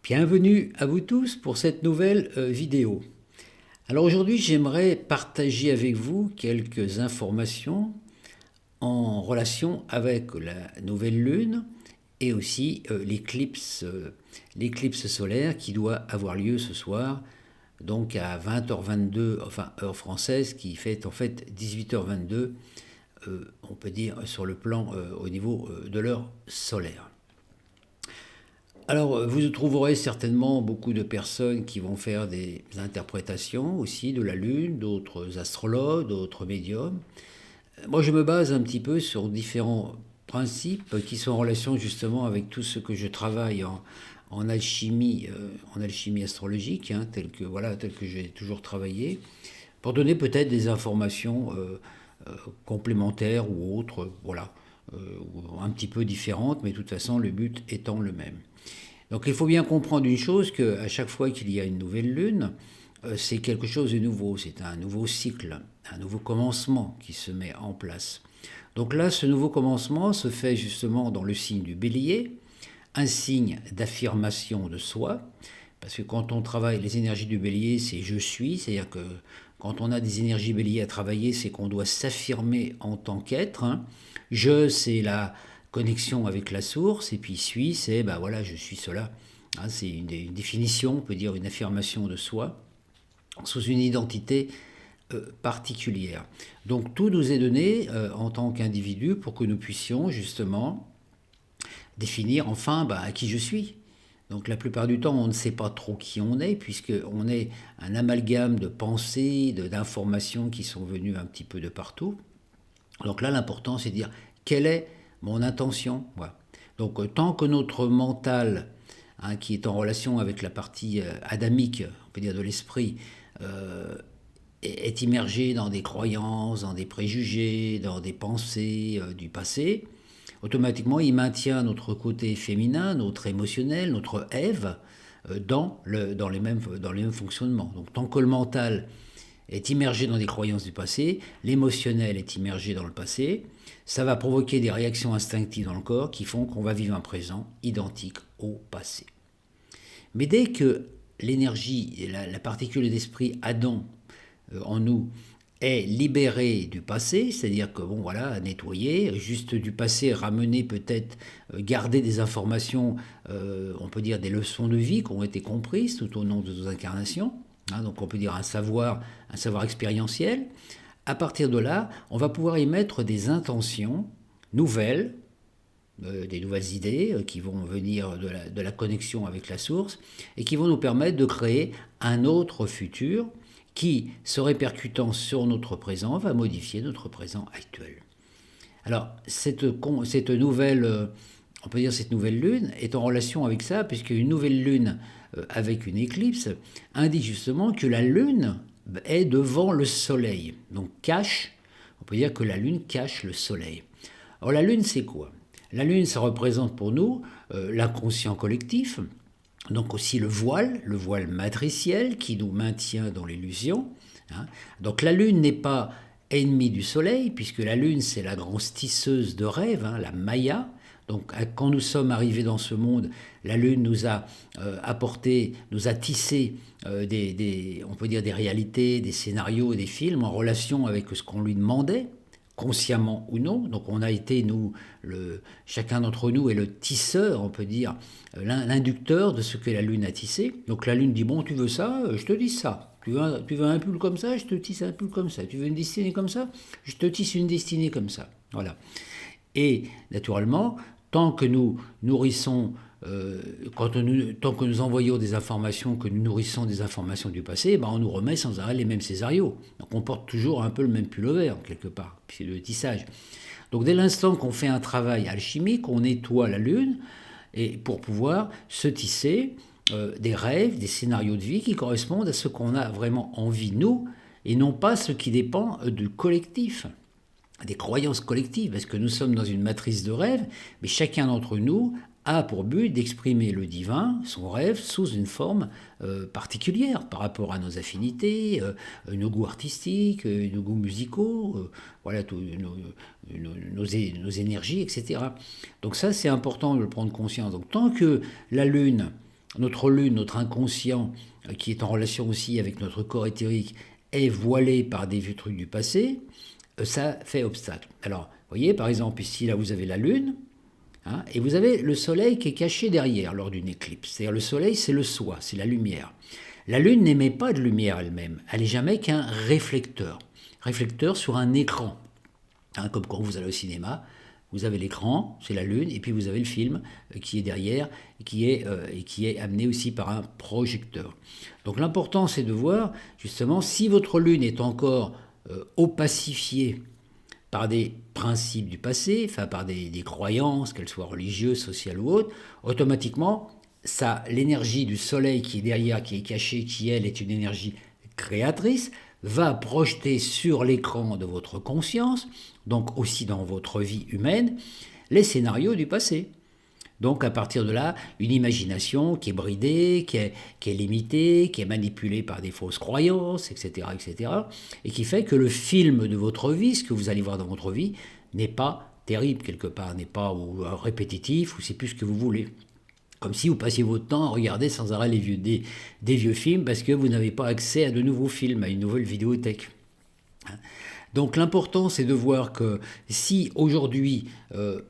Bienvenue à vous tous pour cette nouvelle vidéo. Alors aujourd'hui, j'aimerais partager avec vous quelques informations en relation avec la nouvelle lune et aussi l'éclipse solaire qui doit avoir lieu ce soir, donc à 20h22, enfin heure française, qui fait en fait 18h22, on peut dire sur le plan au niveau de l'heure solaire. Alors, vous trouverez certainement beaucoup de personnes qui vont faire des interprétations aussi de la Lune, d'autres astrologues, d'autres médiums. Moi, je me base un petit peu sur différents principes qui sont en relation justement avec tout ce que je travaille en alchimie astrologique, hein, tel que j'ai toujours travaillé, pour donner peut-être des informations complémentaires ou autres, voilà, ou un petit peu différentes, mais de toute façon, le but étant le même. Donc il faut bien comprendre une chose, qu'à chaque fois qu'il y a une nouvelle lune, c'est quelque chose de nouveau, c'est un nouveau cycle, un nouveau commencement qui se met en place. Donc là, ce nouveau commencement se fait justement dans le signe du bélier, un signe d'affirmation de soi, parce que quand on travaille les énergies du bélier, c'est je suis, c'est-à-dire que quand on a des énergies bélier à travailler, c'est qu'on doit s'affirmer en tant qu'être, hein. Je, c'est la connexion avec la source, et puis suis, c'est ben voilà, je suis cela. Hein, c'est une définition, on peut dire une affirmation de soi, sous une identité particulière. Donc tout nous est donné en tant qu'individu pour que nous puissions justement définir enfin à qui je suis. Donc la plupart du temps, on ne sait pas trop qui on est, puisqu'on est un amalgame de pensées, d'informations qui sont venues un petit peu de partout. Donc là, l'important, c'est de dire quelle est mon intention. Voilà. Donc tant que notre mental, hein, qui est en relation avec la partie adamique, on peut dire de l'esprit, est immergé dans des croyances, dans des préjugés, dans des pensées du passé, automatiquement, il maintient notre côté féminin, notre émotionnel, notre Ève, dans les mêmes fonctionnements. Donc tant que le mental est immergé dans des croyances du passé, l'émotionnel est immergé dans le passé, ça va provoquer des réactions instinctives dans le corps qui font qu'on va vivre un présent identique au passé. Mais dès que l'énergie, la particule d'esprit Adam en nous est libérée du passé, c'est-à-dire que bon voilà, nettoyer, juste du passé, ramener peut-être, garder des informations, on peut dire des leçons de vie qui ont été comprises tout au long de nos incarnations, hein, donc on peut dire un savoir expérientiel. À partir de là, on va pouvoir y mettre des intentions nouvelles, des nouvelles idées qui vont venir de la connexion avec la source et qui vont nous permettre de créer un autre futur qui, se répercutant sur notre présent, va modifier notre présent actuel. Alors, cette nouvelle, on peut dire cette nouvelle lune est en relation avec ça, puisqu'une nouvelle lune avec une éclipse indique justement que la lune est devant le soleil, donc on peut dire que la lune cache le soleil. Alors la lune, c'est quoi? La lune, ça représente pour nous l'inconscient collectif, donc aussi le voile matriciel qui nous maintient dans l'illusion, hein. Donc la lune n'est pas ennemie du soleil, puisque la lune c'est la grande tisseuse de rêves, hein, la Maya. Donc quand nous sommes arrivés dans ce monde, la lune nous a apporté, nous a tissé on peut dire des réalités, des scénarios, des films en relation avec ce qu'on lui demandait, consciemment ou non. Donc on a été, chacun d'entre nous est le tisseur, on peut dire, l'inducteur de ce que la Lune a tissé. Donc la Lune dit, bon, tu veux ça, je te dis ça. Tu veux un pull comme ça, je te tisse un pull comme ça. Tu veux une destinée comme ça, je te tisse une destinée comme ça. Voilà. Et naturellement, tant que nous nourrissons, tant que nous envoyons des informations, que nous nourrissons des informations du passé, on nous remet sans arrêt les mêmes scénarios. Donc on porte toujours un peu le même pullover, quelque part, c'est le tissage. Donc dès l'instant qu'on fait un travail alchimique, on nettoie la Lune, et pour pouvoir se tisser des rêves, des scénarios de vie qui correspondent à ce qu'on a vraiment envie, nous, et non pas ce qui dépend du collectif, des croyances collectives, parce que nous sommes dans une matrice de rêves, mais chacun d'entre nous a pour but d'exprimer le divin, son rêve, sous une forme particulière par rapport à nos affinités, nos goûts artistiques, nos goûts musicaux, voilà, nos énergies, etc. Donc ça, c'est important de le prendre conscience. Donc tant que la Lune notre lune, notre inconscient, qui est en relation aussi avec notre corps éthérique, est voilé par des vieux trucs du passé, ça fait obstacle. Alors, vous voyez, par exemple, ici, là, vous avez la lune, hein, et vous avez le soleil qui est caché derrière lors d'une éclipse. C'est-à-dire le soleil, c'est le soi, c'est la lumière. La lune n'émet pas de lumière elle-même, elle n'est jamais qu'un réflecteur. Réflecteur sur un écran. Hein, comme quand vous allez au cinéma, vous avez l'écran, c'est la lune, et puis vous avez le film qui est derrière et qui est amené aussi par un projecteur. Donc l'important, c'est de voir justement si votre lune est encore opacifiée par des principes du passé, enfin par des croyances, qu'elles soient religieuses, sociales ou autres, automatiquement, ça, l'énergie du soleil qui est derrière, qui est cachée, qui elle est une énergie créatrice, va projeter sur l'écran de votre conscience, donc aussi dans votre vie humaine, les scénarios du passé. Donc à partir de là, une imagination qui est bridée, qui est limitée, qui est manipulée par des fausses croyances, etc., etc., et qui fait que le film de votre vie, ce que vous allez voir dans votre vie, n'est pas terrible quelque part, n'est pas répétitif, ou c'est plus ce que vous voulez. Comme si vous passiez votre temps à regarder sans arrêt des vieux films parce que vous n'avez pas accès à de nouveaux films, à une nouvelle vidéothèque. Donc l'important, c'est de voir que si aujourd'hui,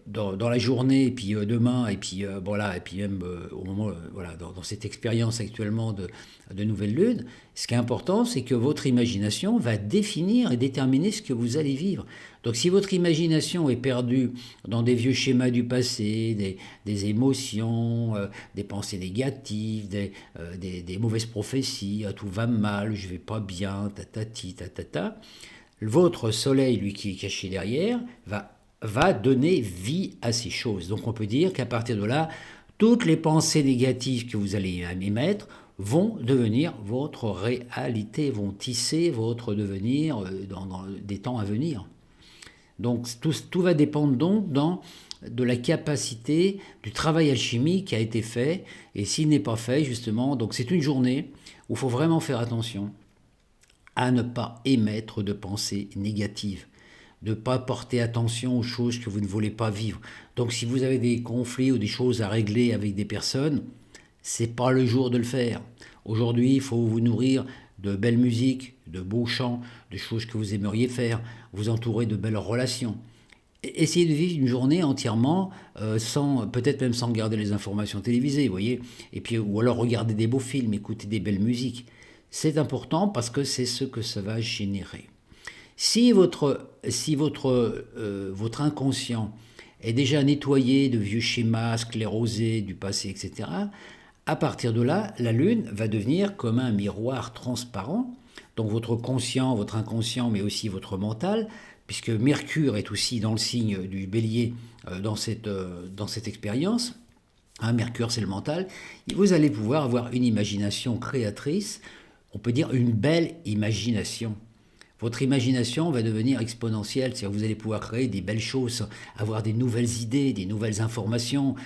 dans la journée, et puis demain, et puis voilà, et puis même au moment, voilà, dans cette expérience actuellement de nouvelle lune, ce qui est important, c'est que votre imagination va définir et déterminer ce que vous allez vivre. Donc si votre imagination est perdue dans des vieux schémas du passé, des émotions, des pensées négatives, des mauvaises prophéties, tout va mal, je vais pas bien, tatati, tatata, votre soleil, lui qui est caché derrière, va donner vie à ces choses. Donc on peut dire qu'à partir de là, toutes les pensées négatives que vous allez émettre vont devenir votre réalité, vont tisser votre devenir dans des temps à venir. Donc tout va dépendre donc de la capacité du travail alchimique qui a été fait, et s'il n'est pas fait justement, donc c'est une journée où il faut vraiment faire attention à ne pas émettre de pensées négatives, de ne pas porter attention aux choses que vous ne voulez pas vivre. Donc si vous avez des conflits ou des choses à régler avec des personnes, c'est pas le jour de le faire. Aujourd'hui, il faut vous nourrir de belles musiques, de beaux chants, de choses que vous aimeriez faire, vous entourer de belles relations. Essayez de vivre une journée entièrement sans, peut-être même sans regarder les informations télévisées, vous voyez, et puis ou alors regarder des beaux films, écouter des belles musiques. C'est important parce que c'est ce que ça va générer. Votre inconscient est déjà nettoyé de vieux schémas sclérosés du passé, etc., à partir de là, la Lune va devenir comme un miroir transparent. Donc votre conscient, votre inconscient, mais aussi votre mental, puisque Mercure est aussi dans le signe du Bélier dans cette expérience. Hein, Mercure, c'est le mental. Vous allez pouvoir avoir une imagination créatrice, on peut dire une belle imagination. Votre imagination va devenir exponentielle, c'est-à-dire que vous allez pouvoir créer des belles choses, avoir des nouvelles idées, des nouvelles informations.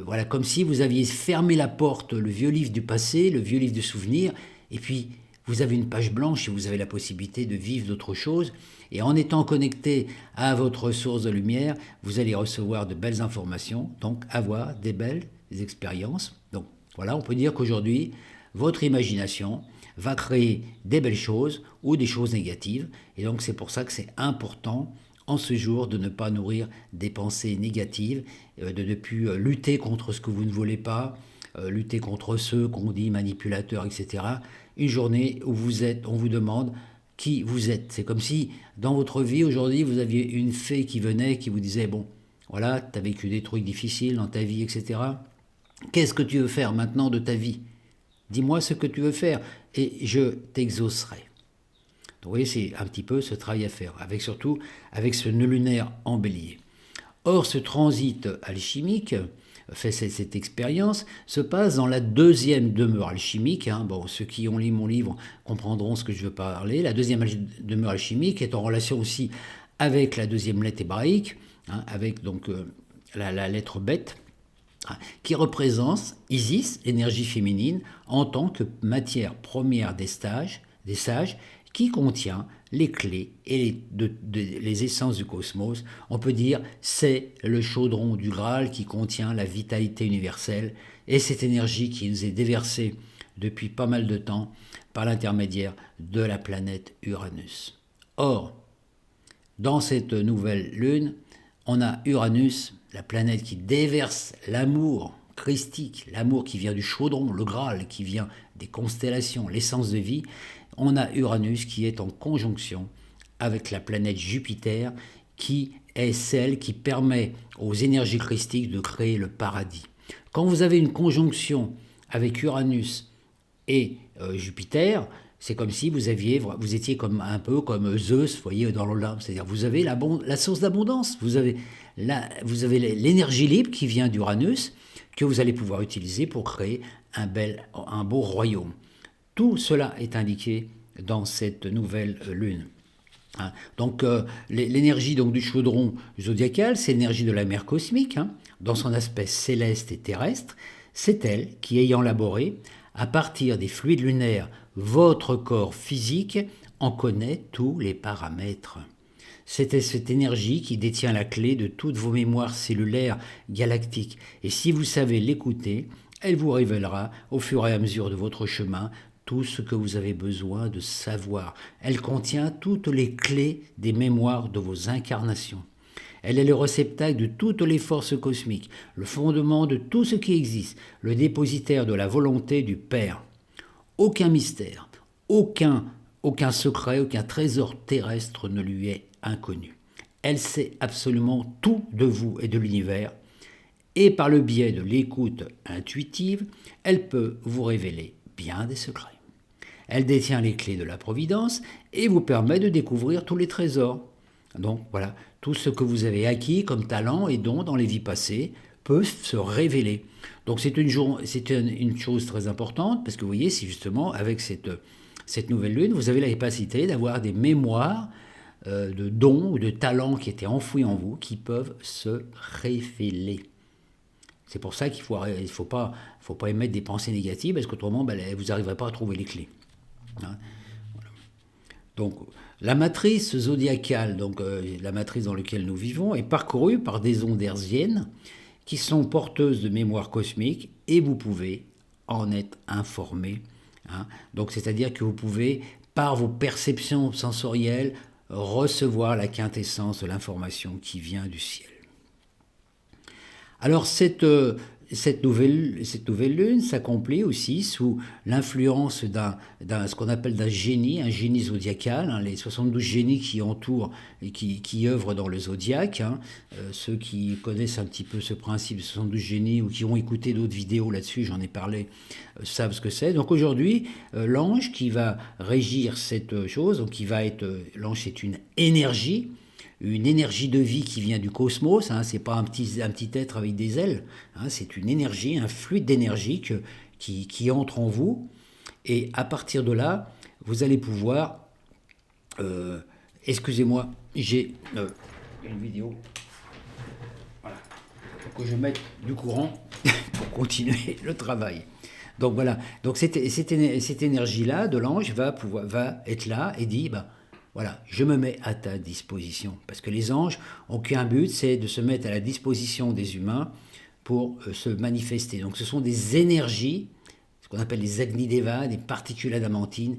Voilà, comme si vous aviez fermé la porte, le vieux livre du passé, le vieux livre de souvenirs, et puis vous avez une page blanche et vous avez la possibilité de vivre d'autres choses. Et en étant connecté à votre source de lumière, vous allez recevoir de belles informations, donc avoir des belles expériences. Donc voilà, on peut dire qu'aujourd'hui, votre imagination va créer des belles choses ou des choses négatives. Et donc c'est pour ça que c'est important en ce jour de ne pas nourrir des pensées négatives, de ne plus lutter contre ce que vous ne voulez pas, lutter contre ceux qu'on dit manipulateurs, etc. Une journée où on vous demande qui vous êtes. C'est comme si dans votre vie aujourd'hui vous aviez une fée qui venait, qui vous disait bon, voilà, tu as vécu des trucs difficiles dans ta vie, etc. Qu'est-ce que tu veux faire maintenant de ta vie? Dis-moi ce que tu veux faire et je t'exaucerai. Donc vous voyez, c'est un petit peu ce travail à faire, surtout avec ce nœud lunaire en bélier. Or, ce transit alchimique, fait cette expérience, se passe dans la deuxième demeure alchimique. Hein. Bon, ceux qui ont lu mon livre comprendront ce que je veux parler. La deuxième demeure alchimique est en relation aussi avec la deuxième lettre hébraïque, hein, avec donc la lettre bête, qui représente Isis, énergie féminine, en tant que matière première des sages, qui contient les clés et les essences du cosmos. On peut dire c'est le chaudron du Graal qui contient la vitalité universelle et cette énergie qui nous est déversée depuis pas mal de temps par l'intermédiaire de la planète Uranus. Or, dans cette nouvelle lune, on a Uranus, la planète qui déverse l'amour christique, l'amour qui vient du chaudron, le Graal, qui vient des constellations, l'essence de vie. On a Uranus qui est en conjonction avec la planète Jupiter, qui est celle qui permet aux énergies christiques de créer le paradis. Quand vous avez une conjonction avec Uranus et Jupiter, c'est comme si vous étiez un peu comme Zeus, vous voyez, dans l'Olympe. C'est-à-dire vous avez la source d'abondance, vous avez l'énergie libre qui vient d'Uranus, que vous allez pouvoir utiliser pour créer un beau royaume. Tout cela est indiqué dans cette nouvelle lune. Hein. Donc l'énergie du chaudron zodiacal, c'est l'énergie de la mer cosmique, hein, dans son aspect céleste et terrestre. C'est elle qui, ayant laboré, à partir des fluides lunaires, votre corps physique en connaît tous les paramètres. C'est cette énergie qui détient la clé de toutes vos mémoires cellulaires galactiques. Et si vous savez l'écouter, elle vous révélera au fur et à mesure de votre chemin tout ce que vous avez besoin de savoir. Elle contient toutes les clés des mémoires de vos incarnations. Elle est le réceptacle de toutes les forces cosmiques, le fondement de tout ce qui existe, le dépositaire de la volonté du Père. Aucun mystère, aucun secret, aucun trésor terrestre ne lui est inconnu. Elle sait absolument tout de vous et de l'univers, et par le biais de l'écoute intuitive, elle peut vous révéler bien des secrets. Elle détient les clés de la providence et vous permet de découvrir tous les trésors. Donc voilà, tout ce que vous avez acquis comme talent et dons dans les vies passées peut se révéler. Donc c'est une chose très importante, parce que vous voyez, c'est justement avec cette nouvelle lune, vous avez la capacité d'avoir des mémoires de dons ou de talents qui étaient enfouis en vous, qui peuvent se révéler. C'est pour ça qu'il ne faut pas émettre des pensées négatives, parce qu'autrement, vous n'arriverez pas à trouver les clés. Hein, voilà. Donc, la matrice zodiacale, la matrice dans laquelle nous vivons, est parcourue par des ondes hertziennes qui sont porteuses de mémoire cosmique, et vous pouvez en être informé. Hein. Donc, c'est-à-dire que vous pouvez, par vos perceptions sensorielles, recevoir la quintessence de l'information qui vient du ciel. Alors cette nouvelle lune s'accomplit aussi sous l'influence ce qu'on appelle un génie zodiacal, hein, les 72 génies qui entourent et qui œuvrent dans le zodiaque. Hein. Ceux qui connaissent un petit peu ce principe de 72 génies ou qui ont écouté d'autres vidéos là-dessus, j'en ai parlé, savent ce que c'est. Donc aujourd'hui, l'ange qui va régir cette chose, l'ange c'est une énergie de vie qui vient du cosmos, hein, c'est pas un petit être avec des ailes, hein, c'est une énergie, un fluide d'énergie qui entre en vous, et à partir de là, vous allez pouvoir, excusez-moi, j'ai une vidéo, voilà, faut que je mette du courant pour continuer le travail. Donc voilà, donc cette énergie-là de l'ange va être là et dit, voilà, je me mets à ta disposition. Parce que les anges n'ont qu'un but, c'est de se mettre à la disposition des humains pour se manifester. Donc ce sont des énergies, ce qu'on appelle les Agnidevas, des particules adamantines,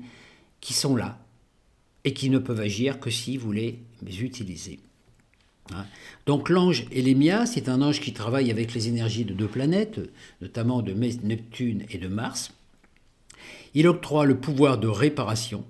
qui sont là et qui ne peuvent agir que si vous les utilisez. Hein. Donc l'ange Elémia, c'est un ange qui travaille avec les énergies de deux planètes, notamment de Neptune et de Mars. Il octroie le pouvoir de réparation,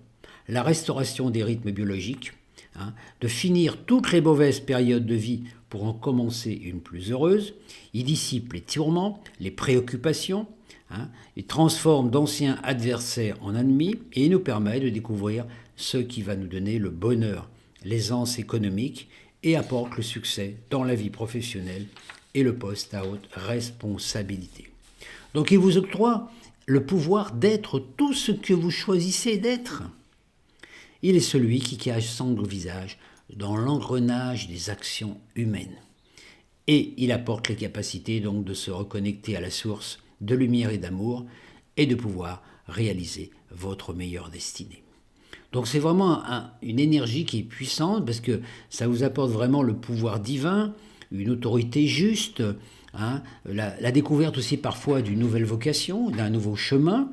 la restauration des rythmes biologiques, hein, de finir toutes les mauvaises périodes de vie pour en commencer une plus heureuse. Il dissipe les tourments, les préoccupations, hein, il transforme d'anciens adversaires en ennemis et il nous permet de découvrir ce qui va nous donner le bonheur, l'aisance économique et apporte le succès dans la vie professionnelle et le poste à haute responsabilité. Donc il vous octroie le pouvoir d'être tout ce que vous choisissez d'être. Il est celui qui cache son visage dans l'engrenage des actions humaines. Et il apporte les capacités donc de se reconnecter à la source de lumière et d'amour et de pouvoir réaliser votre meilleure destinée. Donc c'est vraiment une énergie qui est puissante parce que ça vous apporte vraiment le pouvoir divin, une autorité juste, hein, la découverte aussi parfois d'une nouvelle vocation, d'un nouveau chemin.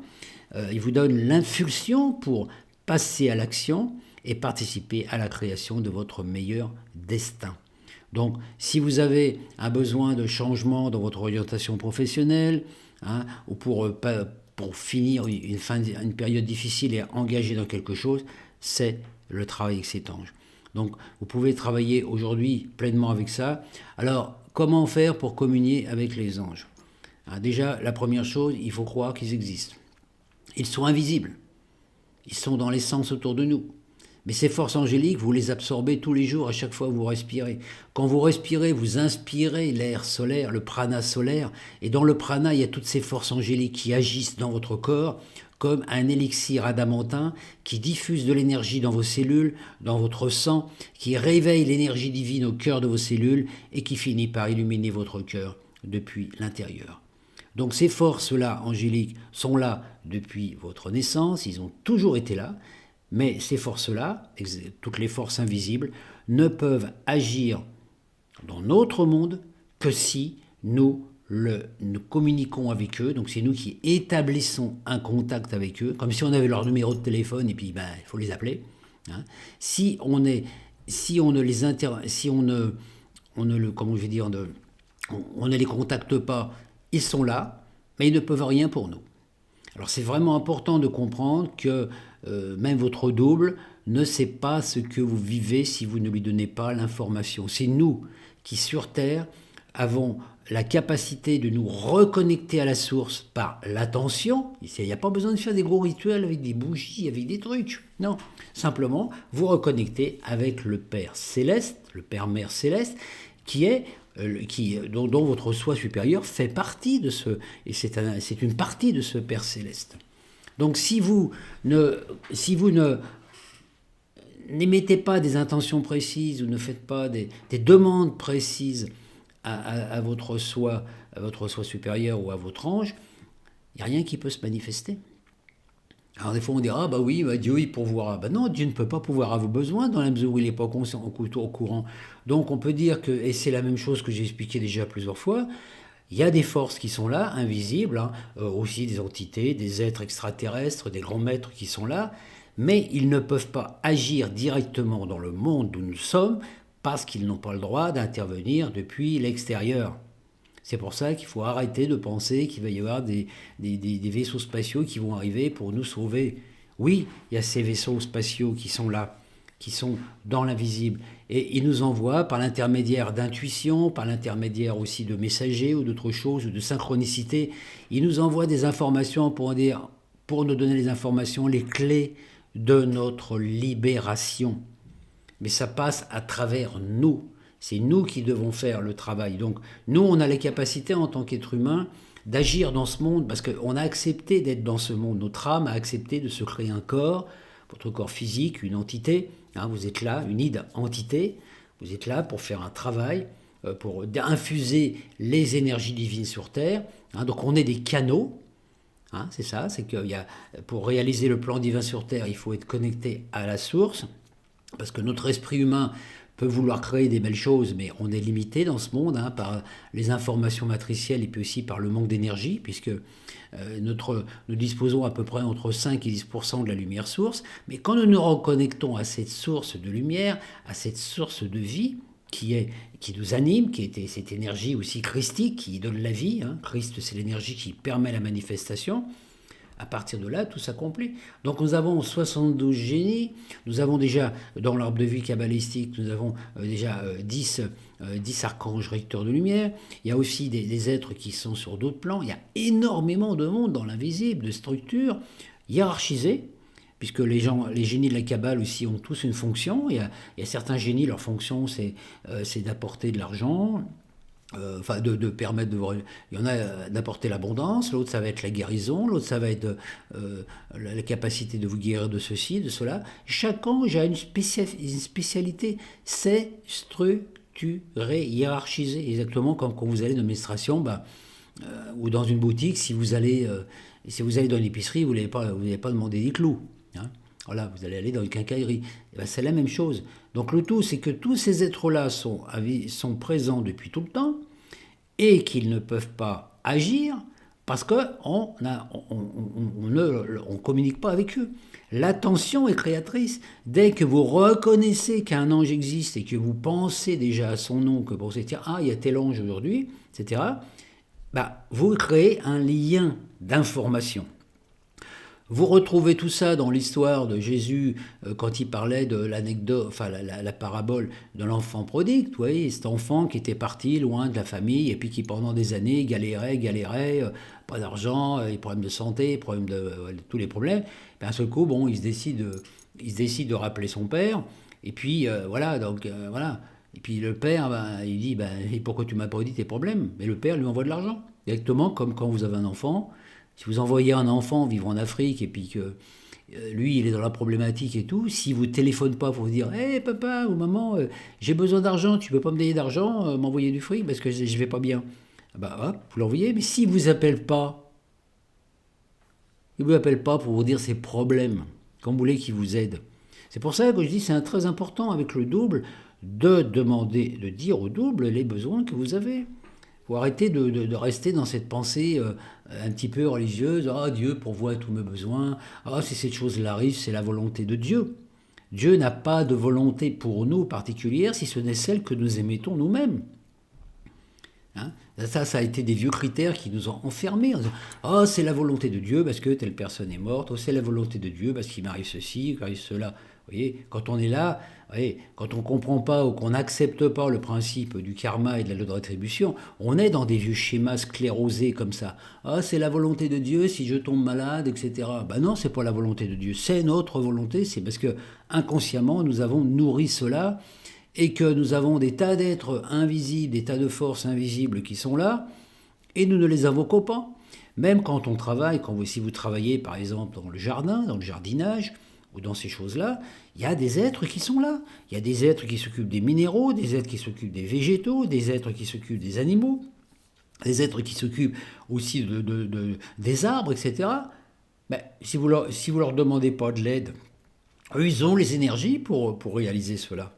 Il vous donne l'impulsion pour passer à l'action et participer à la création de votre meilleur destin. Donc, si vous avez un besoin de changement dans votre orientation professionnelle, hein, ou pour finir une période difficile et engager dans quelque chose, c'est le travail avec cet ange. Donc, vous pouvez travailler aujourd'hui pleinement avec ça. Alors, comment faire pour communier avec les anges? Déjà, la première chose, il faut croire qu'ils existent. Ils sont invisibles. Ils sont dans l'essence autour de nous. Mais ces forces angéliques, vous les absorbez tous les jours à chaque fois que vous respirez. Quand vous respirez, vous inspirez l'air solaire, le prana solaire. Et dans le prana, il y a toutes ces forces angéliques qui agissent dans votre corps comme un élixir adamantin qui diffuse de l'énergie dans vos cellules, dans votre sang, qui réveille l'énergie divine au cœur de vos cellules et qui finit par illuminer votre cœur depuis l'intérieur. Donc ces forces-là, angéliques, sont là depuis votre naissance, ils ont toujours été là, mais ces forces-là, toutes les forces invisibles, ne peuvent agir dans notre monde que si nous communiquons avec eux, donc c'est nous qui établissons un contact avec eux, comme si on avait leur numéro de téléphone et puis il faut les appeler. Hein. Si on ne les contacte pas, ils sont là, mais ils ne peuvent rien pour nous. Alors c'est vraiment important de comprendre que même votre double ne sait pas ce que vous vivez si vous ne lui donnez pas l'information. C'est nous qui, sur Terre, avons la capacité de nous reconnecter à la source par l'attention. Il n'y a pas besoin de faire des gros rituels avec des bougies, avec des trucs. Non, simplement vous reconnecter avec le Père Céleste, le Père-Mère Céleste, dont votre soi supérieur fait partie de ce, et c'est une partie de ce Père Céleste. Donc si vous n'émettez pas des intentions précises ou ne faites pas des demandes précises à votre soi supérieur ou à votre ange, il n'y a rien qui peut se manifester. Alors des fois on dira, oui, Dieu il pourvoira. Non, Dieu ne peut pas pourvoir à vos besoins dans la mesure où il n'est pas au courant. Donc on peut dire que, et c'est la même chose que j'ai expliqué déjà plusieurs fois, il y a des forces qui sont là, invisibles, hein, aussi des entités, des êtres extraterrestres, des grands maîtres qui sont là, mais ils ne peuvent pas agir directement dans le monde où nous sommes parce qu'ils n'ont pas le droit d'intervenir depuis l'extérieur. C'est pour ça qu'il faut arrêter de penser qu'il va y avoir des vaisseaux spatiaux qui vont arriver pour nous sauver. Oui, il y a ces vaisseaux spatiaux qui sont là, qui sont dans l'invisible. Et ils nous envoient par l'intermédiaire d'intuition, par l'intermédiaire aussi de messagers ou d'autres choses, ou de synchronicité. Ils nous envoient des informations pour nous donner les informations, les clés de notre libération. Mais ça passe à travers nous. C'est nous qui devons faire le travail. Donc nous, on a les capacités en tant qu'être humain d'agir dans ce monde parce qu'on a accepté d'être dans ce monde. Notre âme a accepté de se créer un corps, votre corps physique, une entité. Hein, vous êtes là, une entité. Vous êtes là pour faire un travail, pour infuser les énergies divines sur Terre. Hein, donc on est des canaux. Hein, c'est ça, c'est que pour réaliser le plan divin sur Terre, il faut être connecté à la source. Parce que notre esprit humain peut vouloir créer des belles choses, mais on est limité dans ce monde par les informations matricielles et puis aussi par le manque d'énergie, puisque nous disposons à peu près entre 5 et 10% de la lumière source. Mais quand nous nous reconnectons à cette source de lumière, à cette source de vie qui nous anime, qui est cette énergie aussi christique qui donne la vie, Christ c'est l'énergie qui permet la manifestation, à partir de là, tout s'accomplit. Donc nous avons 72 génies, nous avons déjà, dans l'arbre de vie kabbalistique, nous avons déjà 10 archanges recteurs de lumière. Il y a aussi des êtres qui sont sur d'autres plans. Il y a énormément de monde dans l'invisible, de structures hiérarchisées, puisque les génies de la Kabbale aussi ont tous une fonction. Il y a certains génies, leur fonction c'est d'apporter de l'argent, de permettre il y en a d'apporter l'abondance, l'autre ça va être la guérison, l'autre ça va être la capacité de vous guérir de ceci, de cela. Chaque ange a une spécialité, c'est structuré, hiérarchisé, exactement comme quand vous allez dans l'administration ou dans une boutique, si vous allez dans l'épicerie, vous n'allez pas demander des clous. Hein. Voilà, vous allez aller dans une quincaillerie. Eh ben, c'est la même chose. Donc le tout, c'est que tous ces êtres-là sont présents depuis tout le temps et qu'ils ne peuvent pas agir parce qu'on ne communique pas avec eux. L'attention est créatrice. Dès que vous reconnaissez qu'un ange existe et que vous pensez déjà à son nom, que vous pensez, tiens, ah, il y a tel ange aujourd'hui, etc., bah, vous créez un lien d'information. Vous retrouvez tout ça dans l'histoire de Jésus quand il parlait de l'anecdote, enfin la parabole de l'enfant prodigue. Vous voyez, cet enfant qui était parti loin de la famille et puis qui pendant des années galérait, pas d'argent, les problèmes de santé, tous les problèmes. Et un seul coup, bon, il se décide de rappeler son père. Et puis voilà, donc voilà. Et puis le père, ben, il dit, ben, pourquoi tu m'as pas dit tes problèmes? Mais le père lui envoie de l'argent. Directement comme quand vous avez un enfant. Si vous envoyez un enfant vivre en Afrique et puis que lui, il est dans la problématique et tout, si vous ne téléphonez pas pour vous dire hé papa ou maman, j'ai besoin d'argent, tu peux pas me donner d'argent, m'envoyer du fric parce que je vais pas bien. Bah hop, vous l'envoyez, mais s'il vous appelle pas, il vous appelle pas pour vous dire ses problèmes, comme vous voulez qu'il vous aide. C'est pour ça que je dis c'est très important avec le double de demander, de dire au double les besoins que vous avez. Il faut arrêter de rester dans cette pensée un petit peu religieuse. Ah, Dieu pourvoit tous mes besoins. Ah, si cette chose-là arrive, c'est la volonté de Dieu. Dieu n'a pas de volonté pour nous particulière si ce n'est celle que nous émettons nous-mêmes. Hein, ça a été des vieux critères qui nous ont enfermés. En disant, oh, c'est la volonté de Dieu parce que telle personne est morte. Oh, c'est la volonté de Dieu parce qu'il m'arrive ceci, qu'il m'arrive cela. Vous voyez, quand on est là, voyez, quand on ne comprend pas ou qu'on n'accepte pas le principe du karma et de la loi de rétribution, on est dans des vieux schémas sclérosés comme ça. Ah, c'est la volonté de Dieu si je tombe malade, etc. Ben non, c'est pas la volonté de Dieu, c'est notre volonté. C'est parce que inconsciemment nous avons nourri cela et que nous avons des tas d'êtres invisibles, des tas de forces invisibles qui sont là et nous ne les invoquons pas. Même quand on travaille, si vous travaillez par exemple dans le jardin, dans le jardinage, ou dans ces choses-là, il y a des êtres qui sont là. Il y a des êtres qui s'occupent des minéraux, des êtres qui s'occupent des végétaux, des êtres qui s'occupent des animaux, des êtres qui s'occupent aussi des arbres, etc. Ben, si vous leur demandez pas de l'aide, eux, ils ont les énergies pour réaliser cela.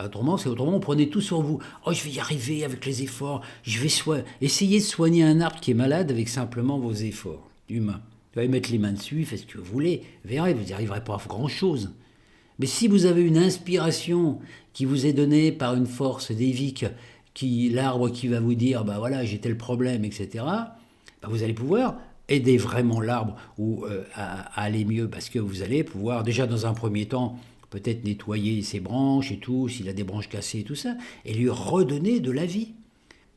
Autrement, on prenait tout sur vous. Oh, je vais y arriver avec les efforts. Je vais essayer de soigner un arbre qui est malade avec simplement vos efforts humains. Vous allez mettre les mains dessus, faites ce que vous voulez. Vous verrez, vous n'y arriverez pas à grand-chose. Mais si vous avez une inspiration qui vous est donnée par une force dévique, l'arbre qui va vous dire, bah voilà, j'ai tel problème, etc., bah vous allez pouvoir aider vraiment l'arbre à aller mieux, parce que vous allez pouvoir, déjà dans un premier temps, peut-être nettoyer ses branches et tout, s'il a des branches cassées et tout ça, et lui redonner de la vie.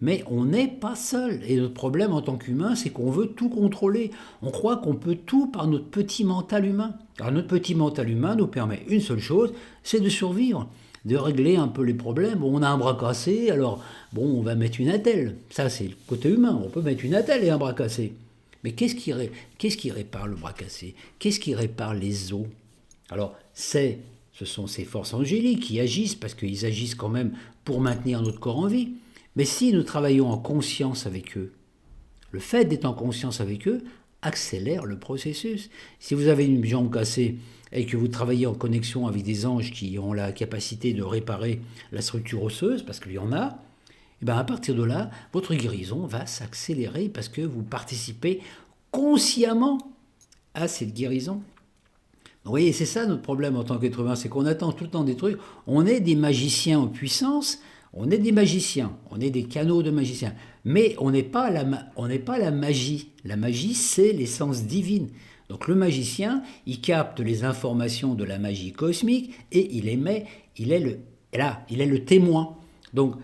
Mais on n'est pas seul. Et notre problème en tant qu'humain, c'est qu'on veut tout contrôler. On croit qu'on peut tout par notre petit mental humain. Alors notre petit mental humain nous permet une seule chose, c'est de survivre, de régler un peu les problèmes. Bon, on a un bras cassé, alors bon, on va mettre une attelle. Ça, c'est le côté humain. On peut mettre une attelle et un bras cassé. Mais qu'est-ce qui répare le bras cassé? Qu'est-ce qui répare les os? Alors, ce sont ces forces angéliques qui agissent, parce qu'ils agissent quand même pour maintenir notre corps en vie. Mais si nous travaillons en conscience avec eux, le fait d'être en conscience avec eux accélère le processus. Si vous avez une jambe cassée et que vous travaillez en connexion avec des anges qui ont la capacité de réparer la structure osseuse, parce qu'il y en a, et bien à partir de là, votre guérison va s'accélérer parce que vous participez consciemment à cette guérison. Vous voyez, c'est ça notre problème en tant qu'être humain, c'est qu'on attend tout le temps des trucs. On est des magiciens en puissance. On est des magiciens, on est des canaux de magiciens, mais on n'est pas la magie. La magie, c'est l'essence divine. Donc le magicien, il capte les informations de la magie cosmique et il émet, il est le témoin. Donc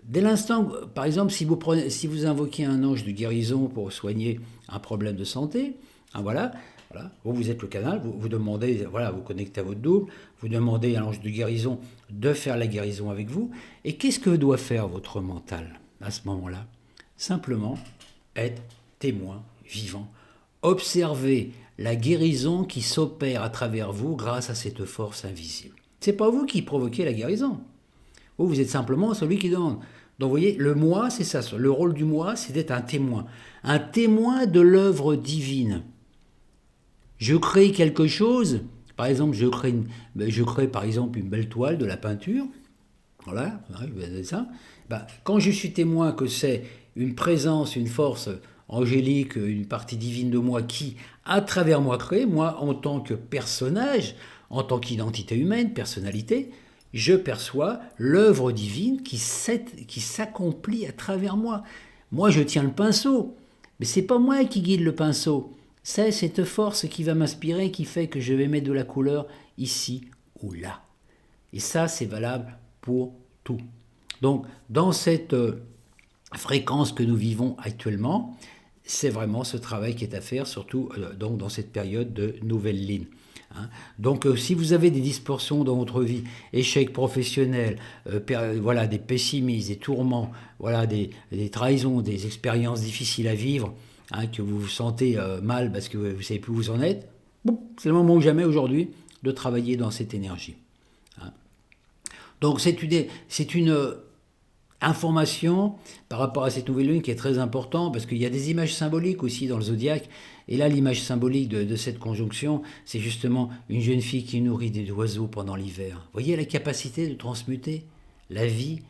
dès l'instant, par exemple, si vous invoquez un ange de guérison pour soigner un problème de santé, hein, voilà, vous êtes le canal, vous demandez, vous connectez à votre double, vous demandez à l'ange de guérison de faire la guérison avec vous. Et qu'est-ce que doit faire votre mental à ce moment-là? Simplement être témoin vivant. Observez la guérison qui s'opère à travers vous grâce à cette force invisible. Ce n'est pas vous qui provoquez la guérison. Vous êtes simplement celui qui demande. Donc vous voyez, le moi, c'est ça. Le rôle du moi, c'est d'être un témoin de l'œuvre divine. Je crée quelque chose Par exemple, je crée par exemple une belle toile de la peinture. Voilà, ouais, c'est ça. Ben, quand je suis témoin que c'est une présence, une force angélique, une partie divine de moi qui, à travers moi, crée, moi, en tant que personnage, en tant qu'identité humaine, personnalité, je perçois l'œuvre divine qui s'accomplit à travers moi. Moi, je tiens le pinceau, mais c'est pas moi qui guide le pinceau. C'est cette force qui va m'inspirer, qui fait que je vais mettre de la couleur ici ou là. Et ça, c'est valable pour tout. Donc, dans cette fréquence que nous vivons actuellement, c'est vraiment ce travail qui est à faire, surtout donc dans cette période de nouvelle ligne. Hein. Donc, si vous avez des distorsions dans votre vie, échecs professionnels, voilà, des pessimismes, des tourments, voilà, des trahisons, des expériences difficiles à vivre, hein, que vous vous sentez mal parce que vous ne savez plus où vous en êtes, c'est le moment ou jamais aujourd'hui de travailler dans cette énergie. Hein. Donc c'est une information par rapport à cette nouvelle lune qui est très importante parce qu'il y a des images symboliques aussi dans le zodiaque. Et là, l'image symbolique de cette conjonction, c'est justement une jeune fille qui nourrit des oiseaux pendant l'hiver. Vous voyez la capacité de transmuter la vie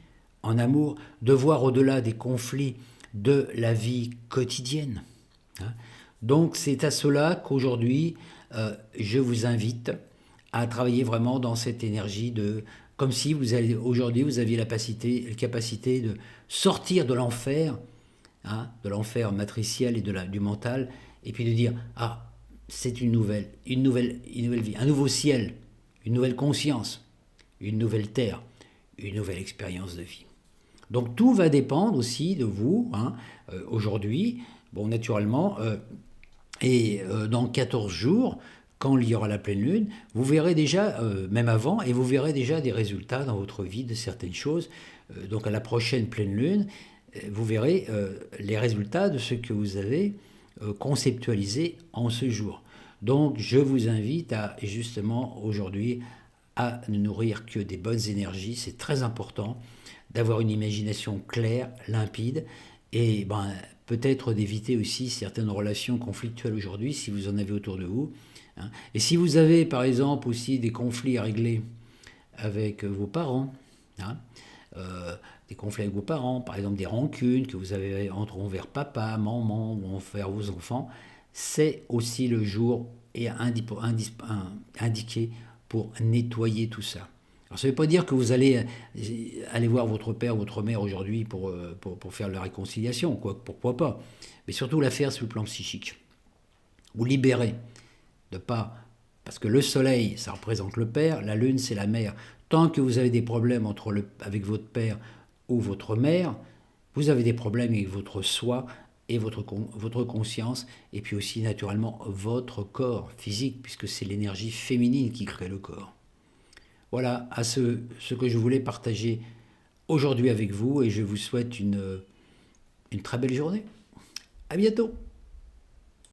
en amour, de voir au-delà des conflits de la vie quotidienne. Hein. Donc c'est à cela qu'aujourd'hui, je vous invite à travailler vraiment dans cette énergie de comme si aujourd'hui vous aviez la capacité de sortir de l'enfer, hein, de l'enfer matriciel et du mental, et puis de dire ah c'est une nouvelle vie, un nouveau ciel, une nouvelle conscience, une nouvelle terre, une nouvelle expérience de vie. Donc tout va dépendre aussi de vous, hein, aujourd'hui, bon naturellement, et dans 14 jours, quand il y aura la pleine lune, vous verrez déjà, même avant, et vous verrez déjà des résultats dans votre vie de certaines choses. Donc à la prochaine pleine lune, vous verrez les résultats de ce que vous avez conceptualisé en ce jour. Donc je vous invite à justement aujourd'hui à ne nourrir que des bonnes énergies. C'est très important d'avoir une imagination claire, limpide, et ben, peut-être d'éviter aussi certaines relations conflictuelles aujourd'hui si vous en avez autour de vous. Hein. Et si vous avez par exemple aussi des conflits à régler avec vos parents, hein, des conflits avec vos parents, par exemple des rancunes que vous avez envers papa, maman ou envers vos enfants, c'est aussi le jour et indiqué pour nettoyer tout ça. Alors ça ne veut pas dire que vous allez aller voir votre père, votre mère aujourd'hui pour faire la réconciliation, pourquoi pas. Mais surtout la faire sur le plan psychique. Vous libérer de pas... Parce que le soleil, ça représente le père, la lune, c'est la mère. Tant que vous avez des problèmes avec votre père ou votre mère, vous avez des problèmes avec votre soi et votre conscience, et puis aussi naturellement votre corps physique, puisque c'est l'énergie féminine qui crée le corps. Voilà ce que je voulais partager aujourd'hui avec vous, et je vous souhaite une très belle journée. À bientôt.